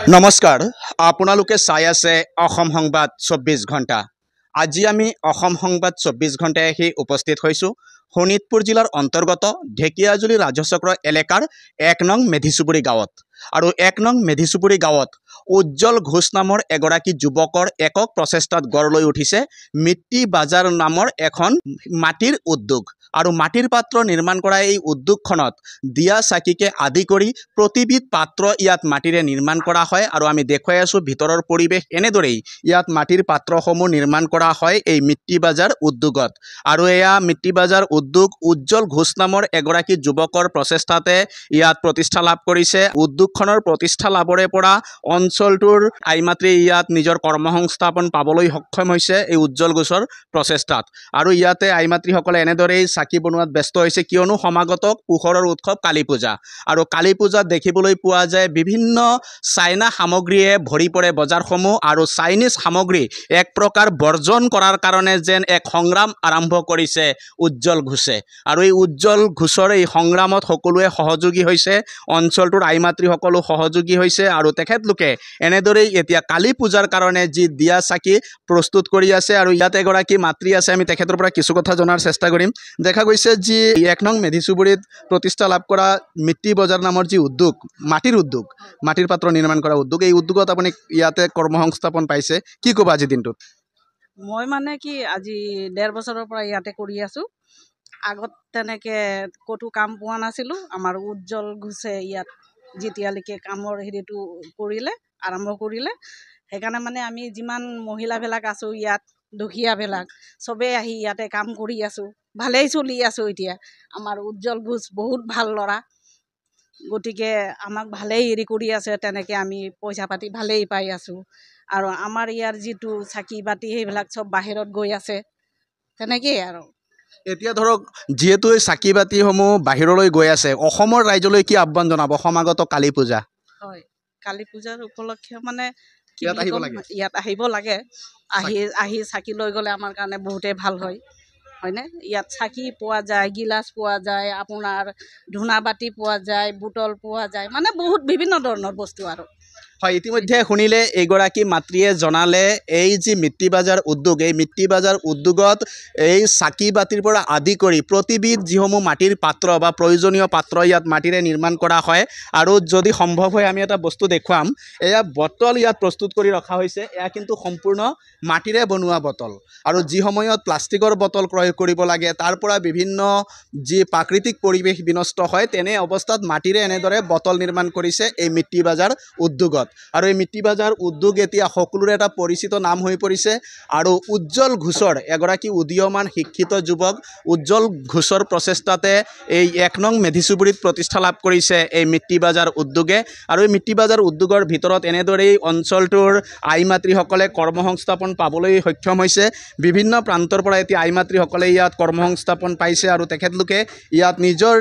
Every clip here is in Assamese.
নমস্কাৰ আপোনালোকে চাই আছে অসম সংবাদ 24 ঘণ্টা আজি আমি অসম সংবাদ 24 ঘণ্টায় আহি উপস্থিত হৈছোঁ শোণিতপুৰ জিলাৰ অন্তৰ্গত ঢেকিয়াজুলি ৰাজচক্ৰ এলেকাৰ 1 নং মেধিচুবুৰী গাঁৱত আৰু 1 নং মেধিচুবুৰী গাঁৱত উজ্জ্বল ঘোষ নামৰ এগৰাকী যুৱকৰ একক প্ৰচেষ্টাত গঢ় লৈ উঠিছে মিট্টি বাজাৰ নামৰ এখন মাটিৰ উদ্যোগ আৰু মাটিৰ পাত্ৰ নিৰ্মাণ কৰা এই উদ্যোগখনত দিয়া চাকিকে আদি কৰি প্ৰতিবিধ পাত্ৰ ইয়াত মাটিৰে নিৰ্মাণ কৰা হয় আৰু আমি দেখুৱাই আছো ভিতৰৰ পৰিৱেশ এনেদৰেই ইয়াত মাটিৰ পাত্ৰসমূহ নিৰ্মাণ কৰা হয় এই মিট্টি বাজাৰ উদ্যোগত আৰু এয়া মিট্টি বাজাৰ উদ্যোগ উজ্জ্বল ঘোষ নামৰ এগৰাকী যুৱকৰ প্ৰচেষ্টাতে ইয়াত প্ৰতিষ্ঠা লাভ কৰিছে উদ্যোগখনৰ প্ৰতিষ্ঠা লাভৰে পৰা অঞ্চলটোৰ আইমাত্ৰী ইয়াত নিজৰ কৰ্মসংস্থাপন পাবলৈ সক্ষম হৈছে এই উজ্জ্বল ঘোষৰ প্ৰচেষ্টাত আৰু ইয়াতে আইমাত্ৰীসকলে এনেদৰেই চাকি বনোৱাত ব্যস্ত হৈছে কিয়নো সমাগত পোহৰৰ উৎসৱ কালী পূজা আৰু কালী পূজাত দেখিবলৈ পোৱা যায় বিভিন্ন চাইনা সামগ্ৰীয়ে ভৰি পৰে বজাৰসমূহ আৰু চাইনিজ সামগ্ৰী এক প্ৰকাৰ বৰ্জন কৰাৰ কাৰণে যেন এক সংগ্ৰাম আৰম্ভ কৰিছে উজ্জ্বল ঘোষে আৰু এই উজ্জ্বল ঘোষৰ এই সংগ্ৰামত সকলোৱে সহযোগী হৈছে অঞ্চলটোৰ আইমাত্ৰীসকলো সহযোগী হৈছে আৰু তেখেতলোকে এনেদৰেই এতিয়া কালী পূজাৰ কাৰণে যি দিয়া চাকি প্ৰস্তুত কৰি আছে আৰু ইয়াত এগৰাকী মাতৃ আছে আমি তেখেতৰ পৰা কিছু কথা জনাৰ চেষ্টা কৰিম দেখা গৈছে যি 1 নং মেধিচুবুৰীত প্ৰতিষ্ঠা লাভ কৰা মিট্টি বজাৰ নামৰ যি উদ্যোগ মাটিৰ পাত্ৰ নিৰ্মাণ কৰা উদ্যোগ এই উদ্যোগত আপুনি ইয়াতে কৰ্মসংস্থাপন পাইছে কি ক'ব আজি দিনটোত মই মানে কি আজি 1.5 বছৰৰ পৰা ইয়াতে কৰি আছোঁ আগত তেনেকৈ ক'তো কাম পোৱা নাছিলোঁ আমাৰ উজ্জ্বল ঘোষে ইয়াত যেতিয়ালৈকে কামৰ হেৰিটো আৰম্ভ কৰিলে সেইকাৰণে মানে আমি যিমান মহিলাবিলাক আছোঁ ইয়াত দুখীয়াবিলাক চবেই আহি ইয়াতে কাম কৰি আছোঁ ভালেই চলি আছোঁ এতিয়া আমাৰ উজ্জ্বল ঘোষ বহুত ভাল ল'ৰা গতিকে আমাক ভালেই হেৰি কৰি আছে তেনেকৈ আমি পইচা পাতি ভালেই পাই আছোঁ আৰু আমাৰ ইয়াৰ যিটো চাকি বাতি সেইবিলাক চব বাহিৰত গৈ আছে তেনেকেই আৰু এতিয়া ধৰক যিহেতু এই চাকি বাতিসমূহ বাহিৰলৈ গৈ আছে অসমৰ ৰাইজলৈ কি আহ্বান জনাব সমাগত কালী পূজা হয় কালী পূজাৰ উপলক্ষে মানে ইয়াত আহিব লাগে আহি চাকি লৈ গ'লে আমাৰ কাৰণে বহুতেই ভাল হয় হয়নে ইয়াত চাকি পোৱা যায় গিলাচ পোৱা যায় আপোনাৰ ধূনা বাতি পোৱা যায় বুটল পোৱা যায় মানে বহুত বিভিন্ন ধৰণৰ বস্তু আৰু হয় ইতিমধ্যে শুনিলে এগৰাকী মাতৃয়ে জনালে এই যি মিট্টি বাজাৰ উদ্যোগ এই মিট্টি বাজাৰ উদ্যোগত এই চাকি বাতিৰ পৰা আদি কৰি প্ৰতিবিধ যিসমূহ মাটিৰ পাত্ৰ বা প্ৰয়োজনীয় পাত্ৰ ইয়াত মাটিৰে নিৰ্মাণ কৰা হয় আৰু যদি সম্ভৱ হয় আমি এটা বস্তু দেখুৱাম এয়া বটল ইয়াত প্ৰস্তুত কৰি ৰখা হৈছে এয়া কিন্তু সম্পূৰ্ণ মাটিৰে বনোৱা বটল আৰু যি সময়ত প্লাষ্টিকৰ বটল ক্ৰয় কৰিব লাগে তাৰ পৰা বিভিন্ন যি প্ৰাকৃতিক পৰিৱেশ বিনষ্ট হয় তেনে অৱস্থাত মাটিৰে এনেদৰে বটল নিৰ্মাণ কৰিছে এই মিট্টি বাজাৰ উদ্যোগত আৰু এই মিট্টি বাজাৰ উদ্যোগ এতিয়া সকলোৰে এটা পৰিচিত নাম হৈ পৰিছে আৰু উজ্জ্বল ঘোষৰ এগৰাকী উদীয়মান শিক্ষিত যুৱক উজ্জ্বল ঘোষৰ প্ৰচেষ্টাতে এই 1 নং মেধিচুবুৰীত প্ৰতিষ্ঠা লাভ কৰিছে এই মিট্টি বাজাৰ উদ্যোগে আৰু এই মিট্টি বাজাৰ উদ্যোগৰ ভিতৰত এনেদৰেই অঞ্চলটোৰ আইমাতৃসকলে কৰ্মসংস্থাপন পাবলৈ সক্ষম হৈছে বিভিন্ন প্ৰান্তৰ পৰা এতিয়া আইমাতৃসকলে ইয়াত কৰ্মসংস্থাপন পাইছে আৰু তেখেতলোকে ইয়াত নিজৰ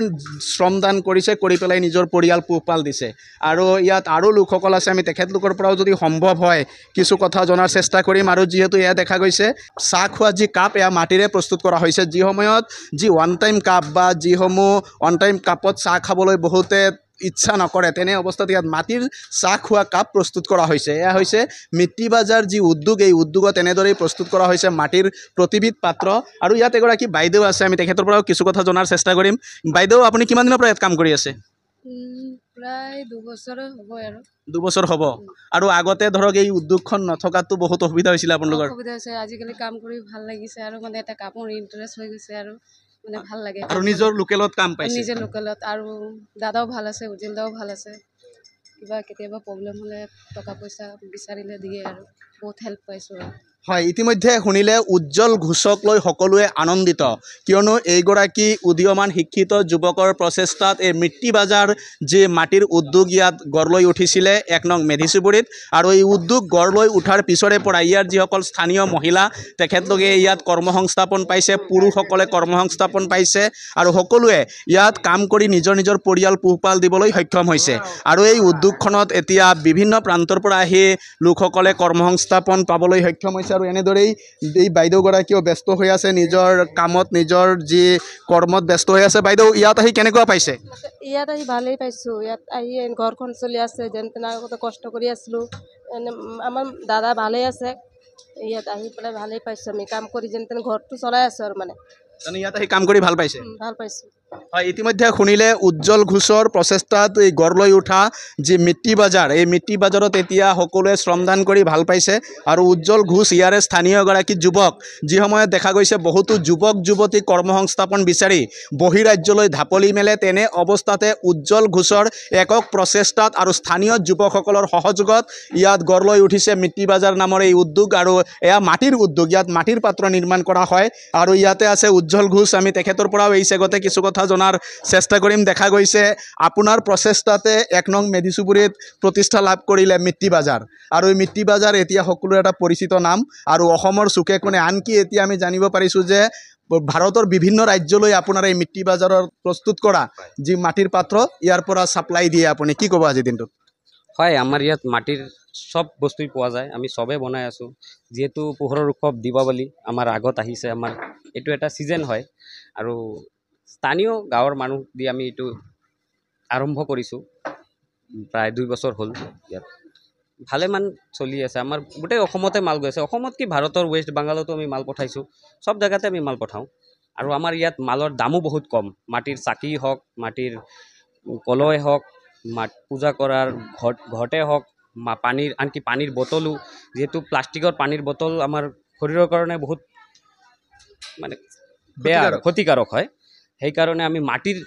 শ্ৰমদান কৰিছে কৰি পেলাই নিজৰ পৰিয়াল পোহপাল দিছে আৰু ইয়াত আৰু লোকসকল আছে আমি তেখেতলোকৰ পৰাও যদি সম্ভৱ হয় কিছু কথা জনাৰ চেষ্টা কৰিম আৰু যিহেতু এয়া দেখা গৈছে চাহ খোৱা যি কাপ এয়া মাটিৰে প্ৰস্তুত কৰা হৈছে যি সময়ত যি ওৱান টাইম কাপ বা যিসমূহ ওৱান টাইম কাপত চাহ খাবলৈ বহুতে ইচ্ছা নকৰে তেনে অৱস্থাত ইয়াত মাটিৰ চাহ খোৱা কাপ প্ৰস্তুত কৰা হৈছে এয়া হৈছে মিট্টি বাজাৰ যি উদ্যোগ এই উদ্যোগত এনেদৰেই প্ৰস্তুত কৰা হৈছে মাটিৰ প্ৰতিবিধ পাত্ৰ আৰু ইয়াত এগৰাকী বাইদেউ আছে আমি তেখেতৰ পৰাও কিছু কথা জনাৰ চেষ্টা কৰিম বাইদেউ আপুনি কিমান দিনৰ পৰা ইয়াত কাম কৰি আছে প্ৰায় 2 বছৰ হ'ব আৰু 2 বছৰ হ'ব আৰু আগতে ধৰক এই উদ্যোগখন নথকাতো বহুত অসুবিধা হৈছিলে আপোনালোকৰ অসুবিধা হৈছে আজিকালি কাম কৰি ভাল লাগিছে আৰু মানে এটা কামৰ ইণ্টাৰেষ্ট হৈ গৈছে আৰু মানে ভাল লাগে আৰু নিজৰ লোকেলত কাম পাইছে নিজৰ লোকেলত আৰু দাদাও ভাল আছে উজ্জ্বল দাও ভাল আছে কিবা কেতিয়াবা প্ৰব্লেম হ'লে টকা পইচা বিচাৰিলে দিয়ে আৰু বহুত হেল্প পাইছোঁ আৰু হয় ইতিমধ্যে শুনিলে উজ্জ্বল ঘোষক লৈ সকলোৱে আনন্দিত কিয়নো এইগৰাকী উদীয়মান শিক্ষিত যুৱকৰ প্ৰচেষ্টাত এই মিট্টি বাজাৰ যি মাটিৰ উদ্যোগ ইয়াত গঢ় লৈ উঠিছিলে 1 নং মেধিচুবুৰীত আৰু এই উদ্যোগ গঢ় লৈ উঠাৰ পিছৰে পৰা ইয়াৰ যিসকল স্থানীয় মহিলা তেখেতলোকে ইয়াত কৰ্মসংস্থাপন পাইছে পুৰুষসকলে কৰ্মসংস্থাপন পাইছে আৰু সকলোৱে ইয়াত কাম কৰি নিজৰ পৰিয়াল পোহপাল দিবলৈ সক্ষম হৈছে আৰু এই উদ্যোগখনত এতিয়া বিভিন্ন প্ৰান্তৰ পৰা আহি লোকসকলে কৰ্মসংস্থাপন পাবলৈ সক্ষম হৈছে কৰিছে আৰু এনেদৰেই এই বাইদেউগৰাকীও ব্যস্ত হৈ আছে নিজৰ কামত নিজৰ যি কৰ্মত ব্যস্ত হৈ আছে। বাইদেউ ইয়াত আহি কেনেকুৱা পাইছে? ইয়াত আহি ভালেই পাইছোঁ। ইয়াত আহি ঘৰখন চলি আছে, যেন তেনে আগতে কষ্ট কৰি আছিলোঁ। আমাৰ দাদা ভালেই আছে। ইয়াত আহি পেলাই ভালেই পাইছোঁ, আমি কাম কৰি যেন তেনে ঘৰটো চলাই আছোঁ আৰু মানে ইয়াত আহি কাম কৰি ভাল পাইছে? ভাল পাইছোঁ। হয়, ইতিমধ্যে শুনিলে উজ্জ্বল ঘোষৰ প্ৰচেষ্টাত এই গঢ় লৈ উঠা যি মিট্টি বাজাৰ, এই মিট্টি বাজাৰত এতিয়া সকলোৱে শ্ৰমদান কৰি ভাল পাইছে। আৰু উজ্জ্বল ঘোষ ইয়াৰে স্থানীয় এগৰাকী যুৱক, যি সময়ত দেখা গৈছে বহুতো যুৱক যুৱতী কৰ্মসংস্থাপন বিচাৰি বহিৰাজ্যলৈ ঢাপলি মেলে, তেনে অৱস্থাতে উজ্জ্বল ঘোষৰ একক প্ৰচেষ্টাত আৰু স্থানীয় যুৱকসকলৰ সহযোগত ইয়াত গঢ় লৈ উঠিছে মিট্টি বাজাৰ নামৰ এই উদ্যোগ। আৰু এয়া মাটিৰ উদ্যোগ, ইয়াত মাটিৰ পাত্ৰ নিৰ্মাণ কৰা হয়। আৰু ইয়াতে আছে উজ্জ্বল ঘোষ, আমি তেখেতৰ পৰাও এই চেগতে কিছু কথা জনাৰ চেষ্টা কৰিম। দেখা গৈছে আপোনাৰ প্ৰচেষ্টাতে 1 নং মেধিচুবুৰীত প্ৰতিষ্ঠা লাভ কৰিলে মিট্টি বাজাৰ, আৰু এই মিট্টি বাজাৰ এতিয়া সকলোৰে এটা পৰিচিত নাম আৰু অসমৰ চুকে কোণে। আনকি এতিয়া আমি জানিব পাৰিছোঁ যে ভাৰতৰ বিভিন্ন ৰাজ্যলৈ আপোনাৰ এই মিট্টি বাজাৰৰ প্ৰস্তুত কৰা যি মাটিৰ পাত্ৰ ইয়াৰ পৰা ছাপ্লাই দিয়ে আপুনি। কি ক'ব আজিৰ দিনটোত? হয়, আমাৰ ইয়াত মাটিৰ সব বস্তুই পোৱা যায়, আমি সবেই বনাই আছোঁ। যিহেতু পোহৰৰ উৎসৱ দীপাৱলী আমাৰ আগত আহিছে, আমাৰ এইটো এটা ছিজন হয় আৰু স্থানীয় গাঁৱৰ মানুহ দি আমি এইটো আৰম্ভ কৰিছোঁ। প্ৰায় 2 বছৰ হ'ল। ইয়াত ভালেমান চলি আছে, আমাৰ গোটেই অসমতে মাল গৈ আছে। অসমত কি ভাৰতৰ ৱেষ্ট বেংগলতো আমি মাল পঠাইছোঁ, সব জেগাতে আমি মাল পঠাওঁ। আৰু আমাৰ ইয়াত মালৰ দামো বহুত কম। মাটিৰ চাকি হওক, মাটিৰ কলহ হওক, পূজা কৰাৰ ঘটে হওক, পানীৰ আনকি পানীৰ বটলো, যিহেতু প্লাষ্টিকৰ পানীৰ বটল আমাৰ শৰীৰৰ কাৰণে বহুত মানে বেয়া ক্ষতিকাৰক হয়, সেইকাৰণে আমি মাটিৰ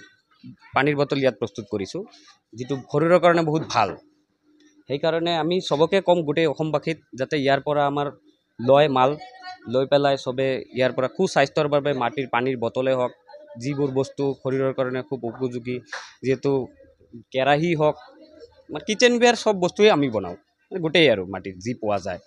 পানীৰ বটল ইয়াত প্ৰস্তুত কৰিছোঁ, যিটো শৰীৰৰ কাৰণে বহুত ভাল। সেইকাৰণে আমি চবকে ক'ম গোটেই অসমবাসীত যাতে ইয়াৰ পৰা আমাৰ মাল লৈ পেলাই চবে ইয়াৰ পৰা সুস্বাস্থ্যৰ বাবে মাটিৰ পানীৰ বটলে হওক, যিবোৰ বস্তু শৰীৰৰ কাৰণে খুব উপযোগী, যিহেতু কেৰাহী হওক, কিচেন ৱেৰ সব বস্তুৱে আমি বনাওঁ, গোটেই আৰু মাটিৰ যি পোৱা যায়।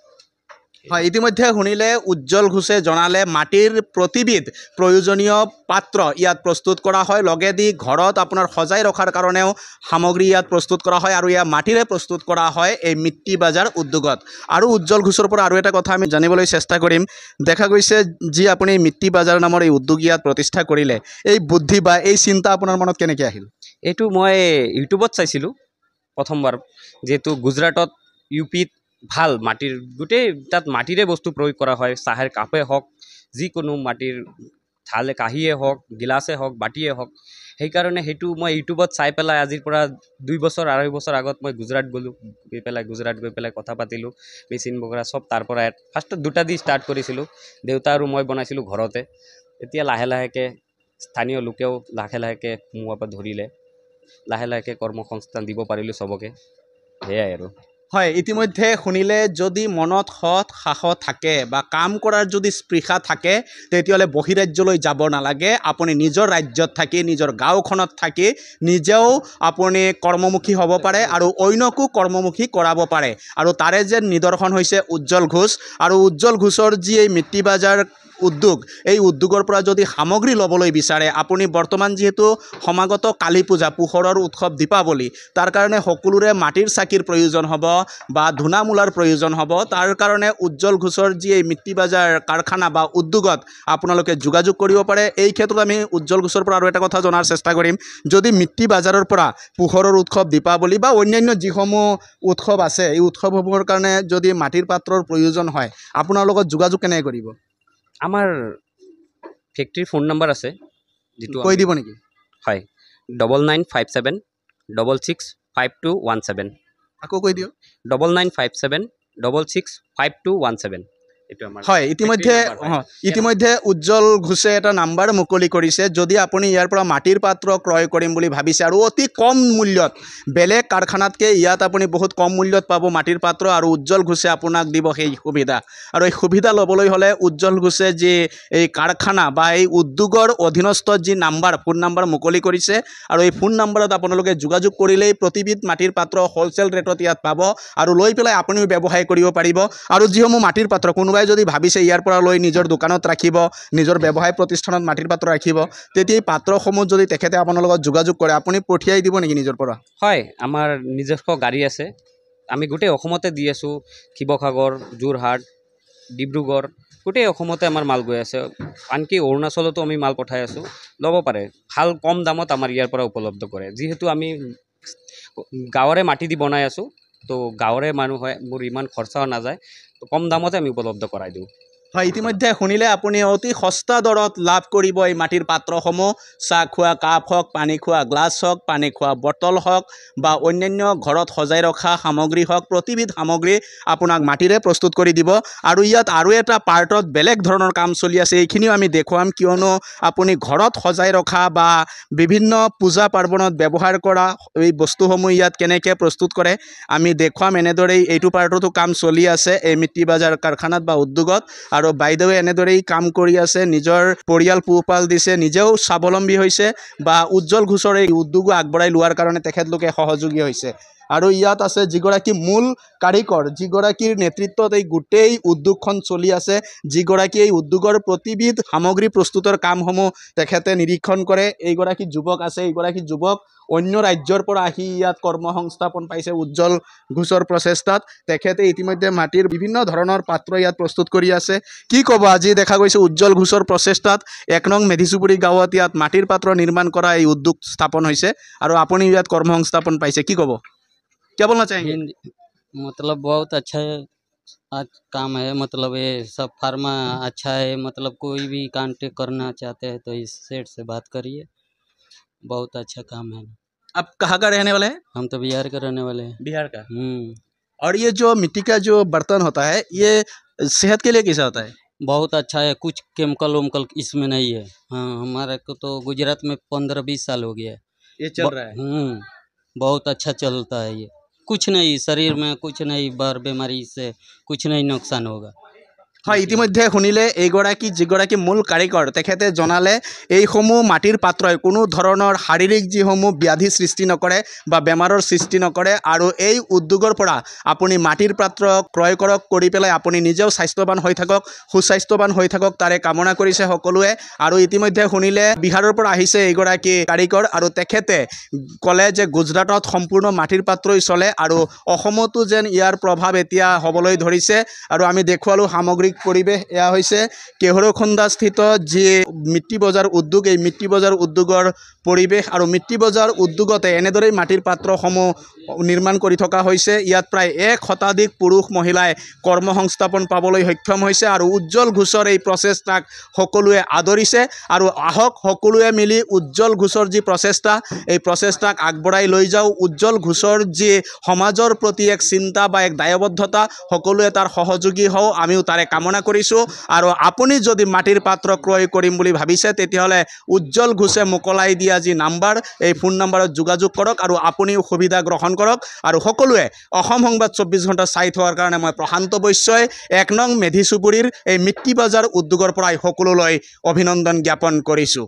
হয়, ইতিমধ্যে শুনিলে উজ্জ্বল ঘোষে জনালে মাটিৰ প্ৰতিবিধ প্ৰয়োজনীয় পাত্ৰ ইয়াত প্ৰস্তুত কৰা হয়। লগেদি ঘৰত আপোনাৰ সজাই ৰখাৰ কাৰণেও সামগ্ৰী ইয়াত প্ৰস্তুত কৰা হয় আৰু ইয়াত মাটিৰে প্ৰস্তুত কৰা হয় এই মিট্টি বাজাৰ উদ্যোগত। আৰু উজ্জ্বল ঘোষৰ পৰা আৰু এটা কথা আমি জানিবলৈ চেষ্টা কৰিম। দেখা গৈছে যি আপুনি মিট্টি বাজাৰ নামৰ এই উদ্যোগ ইয়াত প্ৰতিষ্ঠা কৰিলে, এই বুদ্ধি বা এই চিন্তা আপোনাৰ মনত কেনেকৈ আহিল? এইটো মই ইউটিউবত চাইছিলোঁ প্ৰথমবাৰ, যিহেতু গুজৰাটত, ইউপিত ভাল মাটিৰ গোটেই তাত মাটিৰে বস্তু প্ৰয়োগ কৰা হয়। চাহেৰ কাপে হওক, যিকোনো মাটিৰ থালে কাঁহীয়ে হওক, গিলাচে হওক, বাটিয়ে হওক। সেইকাৰণে সেইটো মই ইউটিউবত চাই পেলাই আজিৰ পৰা 2 বছৰ 2.5 বছৰ আগত মই গুজৰাট গ'লোঁ। গুজৰাট গৈ পেলাই কথা পাতিলোঁ, মেচিন বগৰা সব তাৰ পৰা ফাৰ্ষ্টত 2টা দি ষ্টাৰ্ট কৰিছিলোঁ। দেউতা আৰু মই বনাইছিলোঁ ঘৰতে। এতিয়া লাহে লাহেকৈ স্থানীয় লোকেও লাহেকৈ সোমোৱাব ধৰিলে, লাহে লাহেকৈ কৰ্মসংস্থান দিব পাৰিলোঁ চবকে, সেয়াই আৰু। হয়, ইতিমধ্যে শুনিলে যদি মনত সৎ সাহস থাকে বা কাম কৰাৰ যদি স্পৃহা থাকে, তেতিয়াহ'লে বহিৰাজ্যলৈ যাব নালাগে। আপুনি নিজৰ ৰাজ্যত থাকি, নিজৰ গাঁওখনত থাকি নিজেও আপুনি কৰ্মমুখী হ'ব পাৰে আৰু অন্যকো কৰ্মমুখী কৰাব পাৰে। আৰু তাৰে যে নিদৰ্শন হৈছে উজ্জ্বল ঘোষ। আৰু উজ্জ্বল ঘোষৰ যি এই মিট্টি বাজাৰ উদ্যোগ, এই উদ্যোগৰ পৰা যদি সামগ্ৰী ল'বলৈ বিচাৰে, আপুনি বৰ্তমান যিহেতু সমাগত কালী পূজা, পোহৰৰ উৎসৱ দীপাৱলী, তাৰ কাৰণে সকলোৰে মাটিৰ চাকিৰ প্ৰয়োজন হ'ব বা ধূনা মূলাৰ প্ৰয়োজন হ'ব। তাৰ কাৰণে উজ্জ্বল ঘোষৰ যি এই মিট্টি বাজাৰ কাৰখানা বা উদ্যোগত আপোনালোকে যোগাযোগ কৰিব পাৰে। এই ক্ষেত্ৰত আমি উজ্জ্বল ঘোষৰ পৰা আৰু এটা কথা জনাৰ চেষ্টা কৰিম। যদি মিট্টি বাজাৰৰ পৰা পোহৰৰ উৎসৱ দীপাৱলী বা অন্যান্য যিসমূহ উৎসৱ আছে, এই উৎসৱসমূহৰ কাৰণে যদি মাটিৰ পাত্ৰৰ প্ৰয়োজন হয়, আপোনাৰ লগত যোগাযোগ কেনেকৈ কৰিব? আমাৰ ফেক্টৰীৰ ফোন নম্বৰ আছে, যিটো কৈ দিব নেকি? হয়, 9957 66 5217। আকৌ কৈ দিয়ক। 9957 66 5217। হয়, ইতিমধ্যে উজ্জ্বল ঘোষে এটা নাম্বাৰ মুকলি কৰিছে। যদি আপুনি ইয়াৰ পৰা মাটিৰ পাত্ৰ ক্ৰয় কৰিম বুলি ভাবিছে আৰু অতি কম মূল্যত, বেলেগ কাৰখানাতকৈ ইয়াত আপুনি বহুত কম মূল্যত পাব মাটিৰ পাত্ৰ, আৰু উজ্জ্বল ঘোষে আপোনাক দিব সেই সুবিধা। আৰু এই সুবিধা ল'বলৈ হ'লে উজ্জ্বল ঘোষে যি এই কাৰখানা বা এই উদ্যোগৰ অধীনস্থ যি ফোন নাম্বাৰ মুকলি কৰিছে, আৰু এই ফোন নাম্বাৰত আপোনালোকে যোগাযোগ কৰিলেই প্ৰতিবিধ মাটিৰ পাত্ৰ হ'লচেল ৰেটত ইয়াত পাব আৰু লৈ পেলাই আপুনিও ব্যৱসায় কৰিব পাৰিব। আৰু যিসমূহ মাটিৰ পাত্ৰ কোনোবাই যদি ভাবিছে ইয়াৰ পৰা লৈ নিজৰ দোকানত ৰাখিব, নিজৰ ব্যৱসায় প্ৰতিষ্ঠানত মাটিৰ পাত্ৰ ৰাখিব, তেতিয়া এই পাত্ৰসমূহ যদি তেখেতে আপোনাৰ লগত যোগাযোগ কৰে, আপুনি পঠিয়াই দিব নেকি নিজৰ পৰা? হয়, আমাৰ নিজস্ব গাড়ী আছে, আমি গোটেই অসমতে দি আছোঁ। শিৱসাগৰ, যোৰহাট, ডিব্ৰুগড় গোটেই অসমতে আমাৰ মাল গৈ আছে, আনকি অৰুণাচলতো আমি মাল পঠাই আছোঁ। ল'ব পাৰে, ভাল কম দামত আমাৰ ইয়াৰ পৰা উপলব্ধ কৰে। যিহেতু আমি গাঁৱৰে মাটি দি বনাই আছোঁ, তো গাঁৱৰে মানুহ হয়, মোৰ ইমান খৰচাও নাযায়, তো কম দামতে আমি উপলব্ধ কৰাই দিওঁ। হয়, ইতিমধ্যে শুনিলে আপুনি অতি সস্তা দৰত লাভ কৰিব এই মাটিৰ পাত্ৰসমূহ। চাহ খোৱা কাপ হওক, পানী খোৱা গ্লাছ হওক, পানী খোৱা বটল হওক বা অন্যান্য ঘৰত সজাই ৰখা সামগ্ৰী হওক, প্ৰতিবিধ সামগ্ৰী আপোনাক মাটিৰে প্ৰস্তুত কৰি দিব। আৰু ইয়াত আৰু এটা পাৰ্টত বেলেগ ধৰণৰ কাম চলি আছে, এইখিনিও আমি দেখুৱাম, কিয়নো আপুনি ঘৰত সজাই ৰখা বা বিভিন্ন পূজা পাৰ্বণত ব্যৱহাৰ কৰা এই বস্তুসমূহ ইয়াত কেনেকৈ প্ৰস্তুত কৰে আমি দেখুৱাম। এনেদৰেই এইটো পাৰ্টতো কাম চলি আছে এই মিট্টি বাজাৰ কাৰখানাত বা উদ্যোগত। আৰু বাইদেৱে এনেদৰেই কাম কৰি আছে, নিজৰ পৰিয়াল পোহপাল দিছে, নিজেও স্বাৱলম্বী হৈছে বা উজ্জ্বল ঘোষৰ এই উদ্যোগো আগবঢ়াই লোৱাৰ কাৰণে তেখেতলোকে সহযোগী হৈছে। আৰু ইয়াত আছে যিগৰাকী মূল কাৰিকৰ, যিগৰাকীৰ নেতৃত্বত এই গোটেই উদ্যোগখন চলি আছে, যিগৰাকী এই উদ্যোগৰ প্ৰতিবিধ সামগ্ৰী প্ৰস্তুতৰ কামসমূহ তেখেতে নিৰীক্ষণ কৰে। এইগৰাকী যুৱক আছে, এইগৰাকী যুৱক অন্য ৰাজ্যৰ পৰা আহি ইয়াত কৰ্মসংস্থাপন পাইছে উজ্জ্বল ঘোষৰ প্ৰচেষ্টাত। তেখেতে ইতিমধ্যে মাটিৰ বিভিন্ন ধৰণৰ পাত্ৰ ইয়াত প্ৰস্তুত কৰি আছে। কি ক'ব, আজি দেখা গৈছে উজ্জ্বল ঘোষৰ প্ৰচেষ্টাত ১ নং মেধিচুপুৰী গাঁৱত ইয়াত মাটিৰ পাত্ৰ নিৰ্মাণ কৰা এই উদ্যোগ স্থাপন হৈছে আৰু আপুনি ইয়াত কৰ্মসংস্থাপন পাইছে, কি ক'ব, क्या बोलना चाहेंगे? मतलब बहुत अच्छा काम है। मतलब ये सब फार्मा अच्छा है। मतलब कोई भी कांटेक्ट करना चाहते हैं तो इस सेट से बात करिए, बहुत अच्छा काम है। आप कहाँ का रहने वाले हैं? हम तो बिहार के रहने वाले हैं। बिहार का। और ये जो मिट्टी का जो बर्तन होता है ये सेहत के लिए कैसा होता है? बहुत अच्छा है, कुछ केमिकल वेमिकल इसमें नहीं है। हाँ, हमारे को तो गुजरात में 15-20 साल हो गया है, ये चल रहा है। बहुत अच्छा चलता है। ये कुछ नहीं, शरीर में कुछ नहीं, बार बीमारी से कुछ नहीं नुकसान होगा। হয়, ইতিমধ্যে শুনিলে এইগৰাকী যিগৰাকী মূল কাৰিকৰ তেখেতে জনালে এইসমূহ মাটিৰ পাত্ৰই কোনো ধৰণৰ শাৰীৰিক যিসমূহ ব্যাধি সৃষ্টি নকৰে বা বেমাৰৰ সৃষ্টি নকৰে। আৰু এই উদ্যোগৰ পৰা আপুনি মাটিৰ পাত্ৰ ক্ৰয় কৰক, কৰি পেলাই আপুনি নিজেও স্বাস্থ্যৱান হৈ থাকক, সুস্বাস্থ্যৱান হৈ থাকক, তাৰে কামনা কৰিছে সকলোৱে। আৰু ইতিমধ্যে শুনিলে বিহাৰৰ পৰা আহিছে এইগৰাকী কাৰিকৰ আৰু তেখেতে ক'লে যে গুজৰাটত সম্পূৰ্ণ মাটিৰ পাত্ৰই চলে আৰু অসমতো যেন ইয়াৰ প্ৰভাৱ এতিয়া হ'বলৈ ধৰিছে। আৰু আমি দেখুৱালোঁ সামগ্ৰিক পৰিৱেশ এয়া হৈছে কেহৰখন্দা স্থিত যি মিট্টি বজাৰ উদ্যোগ, এই মিট্টি বজাৰ উদ্যোগৰ পৰিৱেশ। আৰু মিট্টি বজাৰ উদ্যোগতে এনেদৰেই মাটিৰ পাত্ৰসমূহ নিৰ্মাণ কৰি থকা হৈছে। ইয়াত প্ৰায় ১ শতাধিক পুৰুষ মহিলাই কৰ্মসংস্থাপন পাবলৈ সক্ষম হৈছে আৰু উজ্জ্বল ঘোষৰ এই প্ৰচেষ্টাক সকলোৱে আদৰিছে। আৰু আহক সকলোৱে মিলি উজ্জ্বল ঘোষৰ যি প্ৰচেষ্টা, এই প্ৰচেষ্টাক আগবঢ়াই লৈ যাওঁ। উজ্জ্বল ঘোষৰ যি সমাজৰ প্ৰতি এক চিন্তা বা এক দায়বদ্ধতা, সকলোৱে তাৰ সহযোগী হওঁ, আমিও তাৰে কামনা কৰিছোঁ। আৰু আপুনি যদি মাটিৰ পাত্ৰ ক্ৰয় কৰিম বুলি ভাবিছে তেতিয়াহ'লে উজ্জ্বল ঘোষে মোকলাই দিয়া যি নাম্বাৰ, এই ফোন নাম্বাৰত যোগাযোগ কৰক আৰু আপুনিও সুবিধা গ্ৰহণ কৰক। আৰু সকলোৱে অসম সংবাদ ২৪ ঘণ্টা চাই থোৱাৰ কাৰণে মই প্ৰশান্ত বৈশ্যই ১ নং মেধিচুপুৰীৰ এই মিট্টি বজাৰ উদ্যোগৰ পৰাই সকলোলৈ অভিনন্দন জ্ঞাপন কৰিছোঁ।